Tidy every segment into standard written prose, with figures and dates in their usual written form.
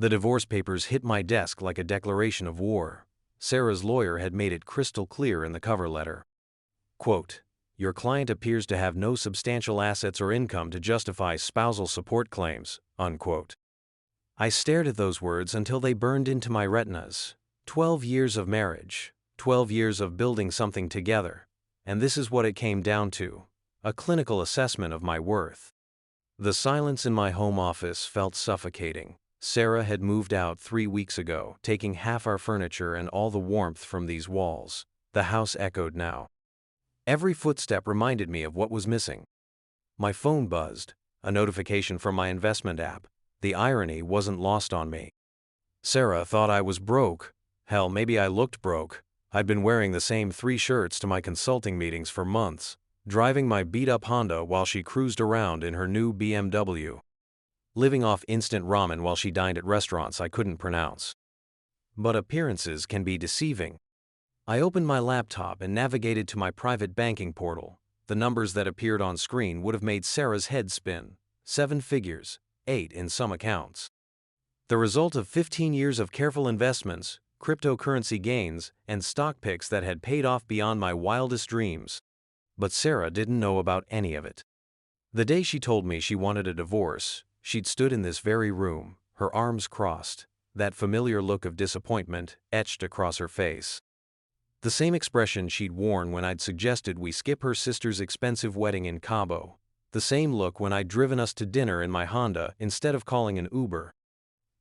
The divorce papers hit my desk like a declaration of war. Sarah's lawyer had made it crystal clear in the cover letter. Quote, "Your client appears to have no substantial assets or income to justify spousal support claims," unquote. I stared at those words until they burned into my retinas. 12 years of marriage, 12 years of building something together, and this is what it came down to: a clinical assessment of my worth. The silence in my home office felt suffocating. Sarah had moved out 3 weeks ago, taking half our furniture and all the warmth from these walls. The house echoed now. Every footstep reminded me of what was missing. My phone buzzed, a notification from my investment app. The irony wasn't lost on me. Sarah thought I was broke. Hell, maybe I looked broke. I'd been wearing the same 3 shirts to my consulting meetings for months, driving my beat-up Honda while she cruised around in her new BMW. Living off instant ramen while she dined at restaurants I couldn't pronounce. But appearances can be deceiving. I opened my laptop and navigated to my private banking portal. The numbers that appeared on screen would have made Sarah's head spin. 7 figures, 8 in some accounts. The result of 15 years of careful investments, cryptocurrency gains, and stock picks that had paid off beyond my wildest dreams. But Sarah didn't know about any of it. The day she told me she wanted a divorce, she'd stood in this very room, her arms crossed, that familiar look of disappointment etched across her face. The same expression she'd worn when I'd suggested we skip her sister's expensive wedding in Cabo. The same look when I'd driven us to dinner in my Honda instead of calling an Uber.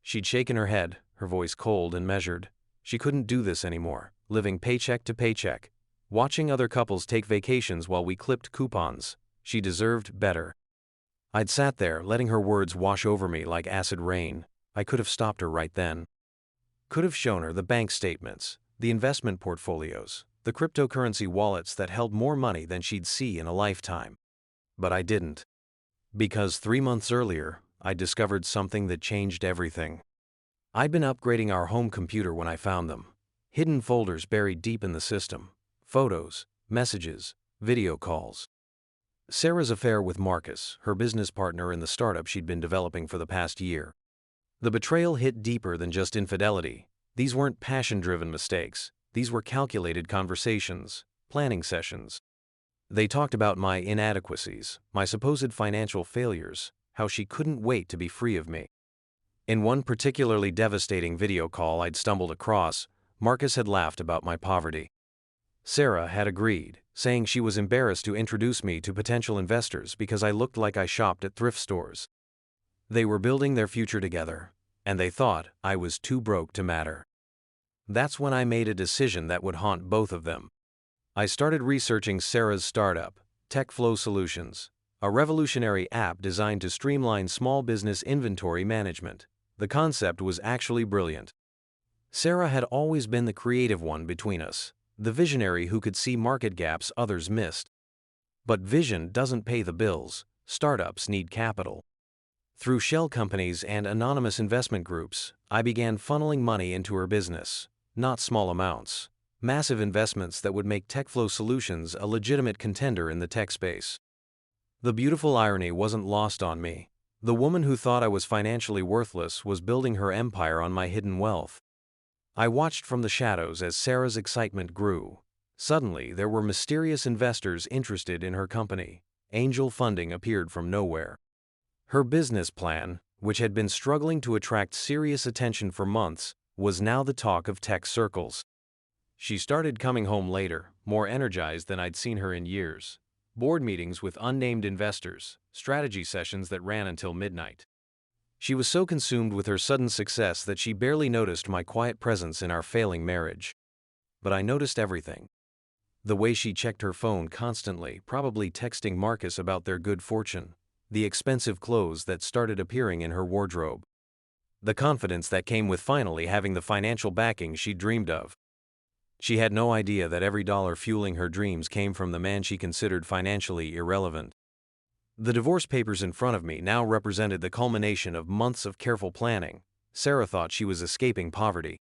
She'd shaken her head, her voice cold and measured. She couldn't do this anymore, living paycheck to paycheck, watching other couples take vacations while we clipped coupons. She deserved better. I'd sat there, letting her words wash over me like acid rain. I could have stopped her right then. Could have shown her the bank statements, the investment portfolios, the cryptocurrency wallets that held more money than she'd see in a lifetime. But I didn't. Because 3 months earlier, I discovered something that changed everything. I'd been upgrading our home computer when I found them. Hidden folders buried deep in the system. Photos, messages, video calls. Sarah's affair with Marcus, her business partner in the startup she'd been developing for the past year. The betrayal hit deeper than just infidelity. These weren't passion-driven mistakes. These were calculated conversations, planning sessions. They talked about my inadequacies, my supposed financial failures, how she couldn't wait to be free of me. In one particularly devastating video call I'd stumbled across, Marcus had laughed about my poverty. Sarah had agreed, saying she was embarrassed to introduce me to potential investors because I looked like I shopped at thrift stores. They were building their future together, and they thought I was too broke to matter. That's when I made a decision that would haunt both of them. I started researching Sarah's startup, TechFlow Solutions, a revolutionary app designed to streamline small business inventory management. The concept was actually brilliant. Sarah had always been the creative one between us, the visionary who could see market gaps others missed. But vision doesn't pay the bills. Startups need capital. Through shell companies and anonymous investment groups, I began funneling money into her business. Not small amounts. Massive investments that would make TechFlow Solutions a legitimate contender in the tech space. The beautiful irony wasn't lost on me. The woman who thought I was financially worthless was building her empire on my hidden wealth. I watched from the shadows as Sarah's excitement grew. Suddenly, there were mysterious investors interested in her company. Angel funding appeared from nowhere. Her business plan, which had been struggling to attract serious attention for months, was now the talk of tech circles. She started coming home later, more energized than I'd seen her in years. Board meetings with unnamed investors, strategy sessions that ran until midnight. She was so consumed with her sudden success that she barely noticed my quiet presence in our failing marriage. But I noticed everything. The way she checked her phone constantly, probably texting Marcus about their good fortune. The expensive clothes that started appearing in her wardrobe. The confidence that came with finally having the financial backing she dreamed of. She had no idea that every dollar fueling her dreams came from the man she considered financially irrelevant. The divorce papers in front of me now represented the culmination of months of careful planning. Sarah thought she was escaping poverty.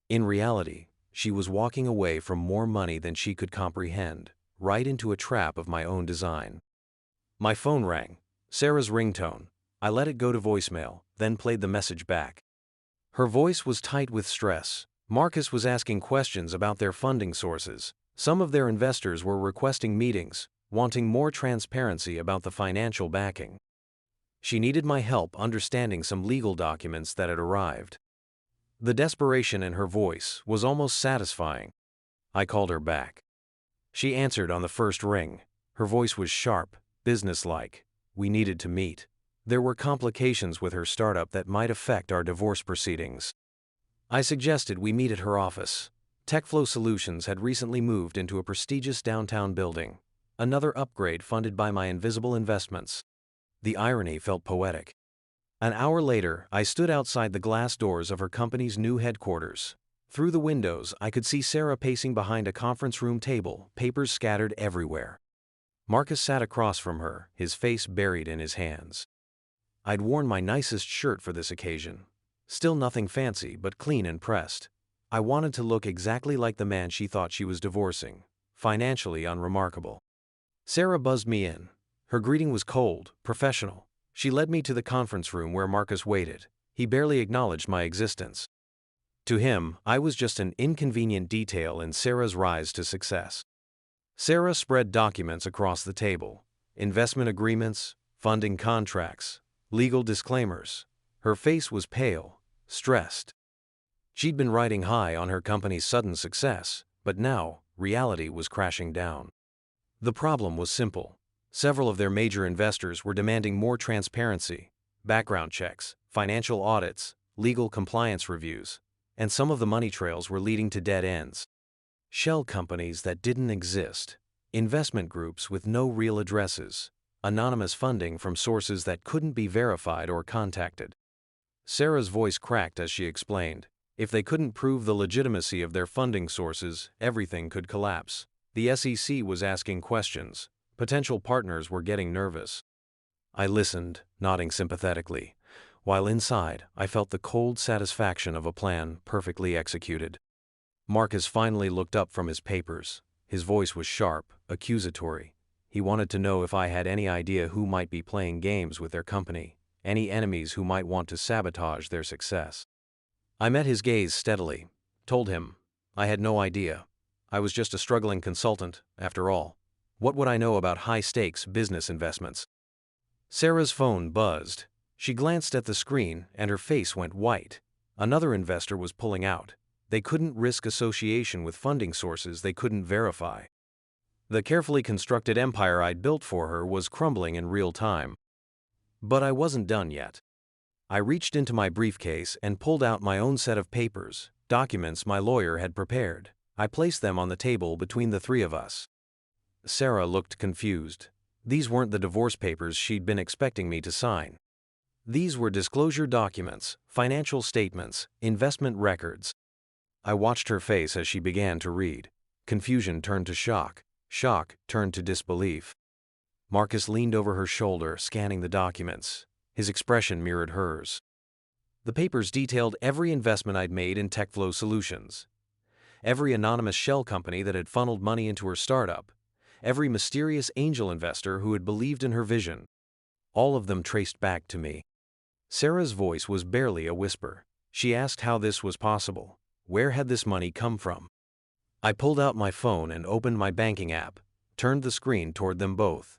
In reality, she was walking away from more money than she could comprehend, right into a trap of my own design. My phone rang. Sarah's ringtone. I let it go to voicemail, then played the message back. Her voice was tight with stress. Marcus was asking questions about their funding sources. Some of their investors were requesting meetings, wanting more transparency about the financial backing. She needed my help understanding some legal documents that had arrived. The desperation in her voice was almost satisfying. I called her back. She answered on the first ring. Her voice was sharp, businesslike. We needed to meet. There were complications with her startup that might affect our divorce proceedings. I suggested we meet at her office. TechFlow Solutions had recently moved into a prestigious downtown building, another upgrade funded by my invisible investments. The irony felt poetic. An hour later, I stood outside the glass doors of her company's new headquarters. Through the windows, I could see Sarah pacing behind a conference room table, papers scattered everywhere. Marcus sat across from her, his face buried in his hands. I'd worn my nicest shirt for this occasion. Still nothing fancy, but clean and pressed. I wanted to look exactly like the man she thought she was divorcing, financially unremarkable. Sarah buzzed me in. Her greeting was cold, professional. She led me to the conference room where Marcus waited. He barely acknowledged my existence. To him, I was just an inconvenient detail in Sarah's rise to success. Sarah spread documents across the table. Investment agreements, funding contracts, legal disclaimers. Her face was pale, stressed. She'd been riding high on her company's sudden success, but now, reality was crashing down. The problem was simple. Several of their major investors were demanding more transparency, background checks, financial audits, legal compliance reviews, and some of the money trails were leading to dead ends. Shell companies that didn't exist, investment groups with no real addresses, anonymous funding from sources that couldn't be verified or contacted. Sarah's voice cracked as she explained. If they couldn't prove the legitimacy of their funding sources, everything could collapse. The SEC was asking questions. Potential partners were getting nervous. I listened, nodding sympathetically, while inside I felt the cold satisfaction of a plan perfectly executed. Marcus finally looked up from his papers. His voice was sharp, accusatory. He wanted to know if I had any idea who might be playing games with their company, any enemies who might want to sabotage their success. I met his gaze steadily, told him I had no idea. I was just a struggling consultant, after all. What would I know about high-stakes business investments? Sarah's phone buzzed. She glanced at the screen and her face went white. Another investor was pulling out. They couldn't risk association with funding sources they couldn't verify. The carefully constructed empire I'd built for her was crumbling in real time. But I wasn't done yet. I reached into my briefcase and pulled out my own set of papers, documents my lawyer had prepared. I placed them on the table between the three of us. Sarah looked confused. These weren't the divorce papers she'd been expecting me to sign. These were disclosure documents, financial statements, investment records. I watched her face as she began to read. Confusion turned to shock. Shock turned to disbelief. Marcus leaned over her shoulder, scanning the documents. His expression mirrored hers. The papers detailed every investment I'd made in TechFlow Solutions. Every anonymous shell company that had funneled money into her startup. Every mysterious angel investor who had believed in her vision. All of them traced back to me. Sarah's voice was barely a whisper. She asked how this was possible. Where had this money come from? I pulled out my phone and opened my banking app, turned the screen toward them both.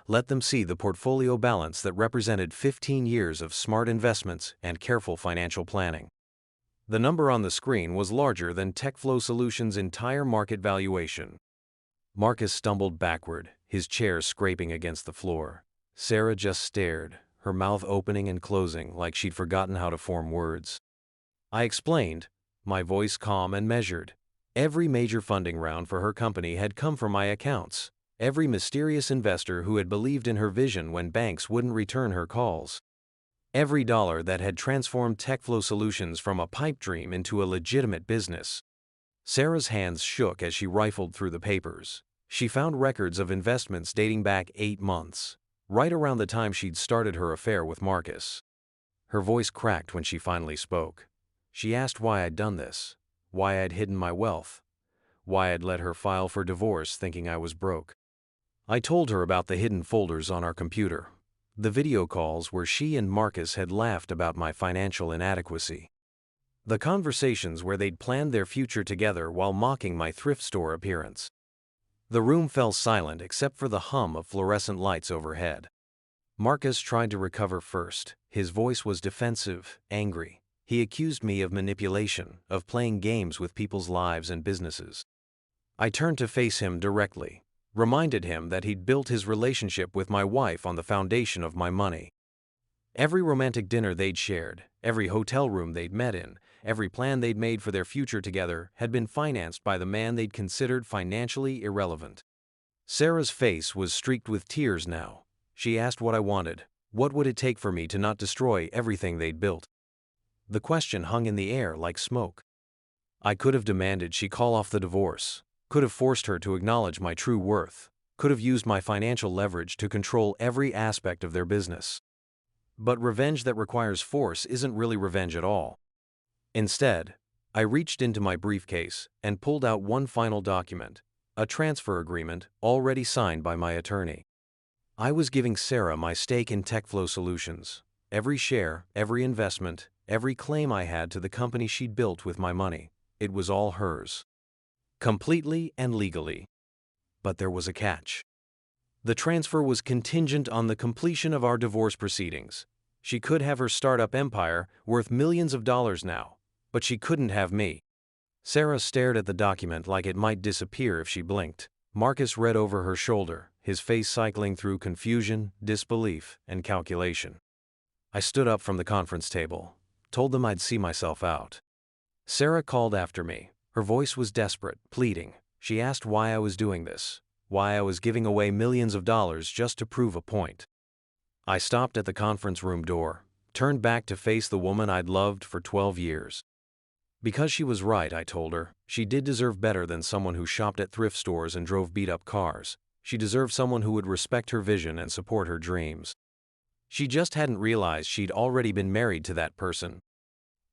Let them see the portfolio balance that represented 15 years of smart investments and careful financial planning. The number on the screen was larger than TechFlow Solutions' entire market valuation. Marcus stumbled backward, his chair scraping against the floor. Sarah just stared, her mouth opening and closing like she'd forgotten how to form words. I explained, my voice calm and measured. Every major funding round for her company had come from my accounts. Every mysterious investor who had believed in her vision when banks wouldn't return her calls. Every dollar that had transformed TechFlow Solutions from a pipe dream into a legitimate business. Sarah's hands shook as she rifled through the papers. She found records of investments dating back 8 months, right around the time she'd started her affair with Marcus. Her voice cracked when she finally spoke. She asked why I'd done this, why I'd hidden my wealth, why I'd let her file for divorce thinking I was broke. I told her about the hidden folders on our computer, the video calls where she and Marcus had laughed about my financial inadequacy. The conversations where they'd planned their future together while mocking my thrift store appearance. The room fell silent except for the hum of fluorescent lights overhead. Marcus tried to recover first. His voice was defensive, angry. He accused me of manipulation, of playing games with people's lives and businesses. I turned to face him directly, reminded him that he'd built his relationship with my wife on the foundation of my money. Every romantic dinner they'd shared, every hotel room they'd met in, every plan they'd made for their future together had been financed by the man they'd considered financially irrelevant. Sarah's face was streaked with tears now. She asked what I wanted. What would it take for me to not destroy everything they'd built? The question hung in the air like smoke. I could have demanded she call off the divorce, could have forced her to acknowledge my true worth, could have used my financial leverage to control every aspect of their business. But revenge that requires force isn't really revenge at all. Instead, I reached into my briefcase and pulled out one final document, a transfer agreement already signed by my attorney. I was giving Sarah my stake in TechFlow Solutions, every share, every investment, every claim I had to the company she'd built with my money. It was all hers. Completely and legally. But there was a catch. The transfer was contingent on the completion of our divorce proceedings. She could have her startup empire, worth millions of dollars now, but she couldn't have me. Sarah stared at the document like it might disappear if she blinked. Marcus read over her shoulder, his face cycling through confusion, disbelief, and calculation. I stood up from the conference table, told them I'd see myself out. Sarah called after me. Her voice was desperate, pleading. She asked why I was doing this, why I was giving away millions of dollars just to prove a point. I stopped at the conference room door, turned back to face the woman I'd loved for 12 years. Because she was right, I told her. She did deserve better than someone who shopped at thrift stores and drove beat-up cars. She deserved someone who would respect her vision and support her dreams. She just hadn't realized she'd already been married to that person.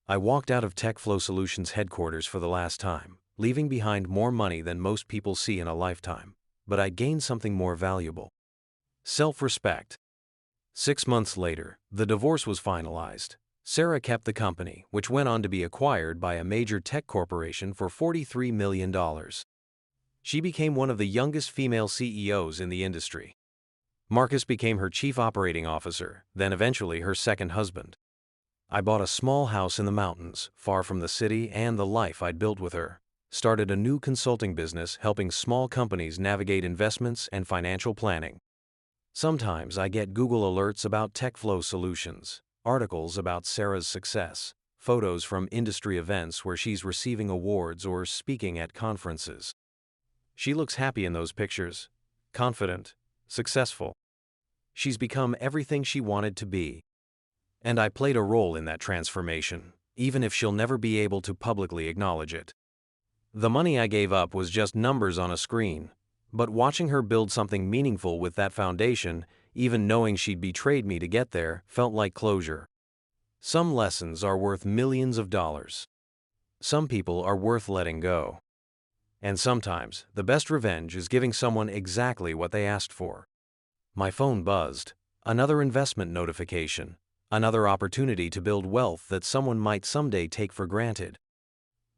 I walked out of TechFlow Solutions headquarters for the last time, leaving behind more money than most people see in a lifetime. But I gained something more valuable. Self-respect. 6 months later, the divorce was finalized. Sarah kept the company, which went on to be acquired by a major tech corporation for $43 million. She became one of the youngest female CEOs in the industry. Marcus became her chief operating officer, then eventually her second husband. I bought a small house in the mountains, far from the city and the life I'd built with her. Started a new consulting business helping small companies navigate investments and financial planning. Sometimes I get Google alerts about TechFlow Solutions, articles about Sarah's success, photos from industry events where she's receiving awards or speaking at conferences. She looks happy in those pictures, confident, successful. She's become everything she wanted to be. And I played a role in that transformation, even if she'll never be able to publicly acknowledge it. The money I gave up was just numbers on a screen, but watching her build something meaningful with that foundation, even knowing she'd betrayed me to get there, felt like closure. Some lessons are worth millions of dollars. Some people are worth letting go. And sometimes, the best revenge is giving someone exactly what they asked for. My phone buzzed. Another investment notification. Another opportunity to build wealth that someone might someday take for granted.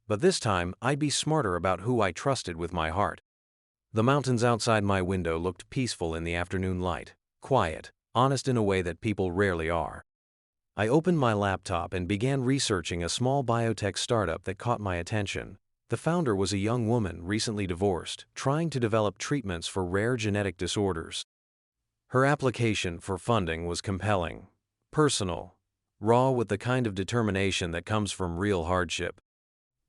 But this time, I'd be smarter about who I trusted with my heart. The mountains outside my window looked peaceful in the afternoon light, quiet, honest in a way that people rarely are. I opened my laptop and began researching a small biotech startup that caught my attention. The founder was a young woman recently divorced, trying to develop treatments for rare genetic disorders. Her application for funding was compelling, personal, raw with the kind of determination that comes from real hardship.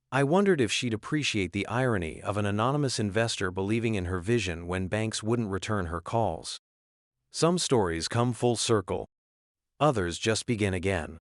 I wondered if she'd appreciate the irony of an anonymous investor believing in her vision when banks wouldn't return her calls. Some stories come full circle. Others just begin again.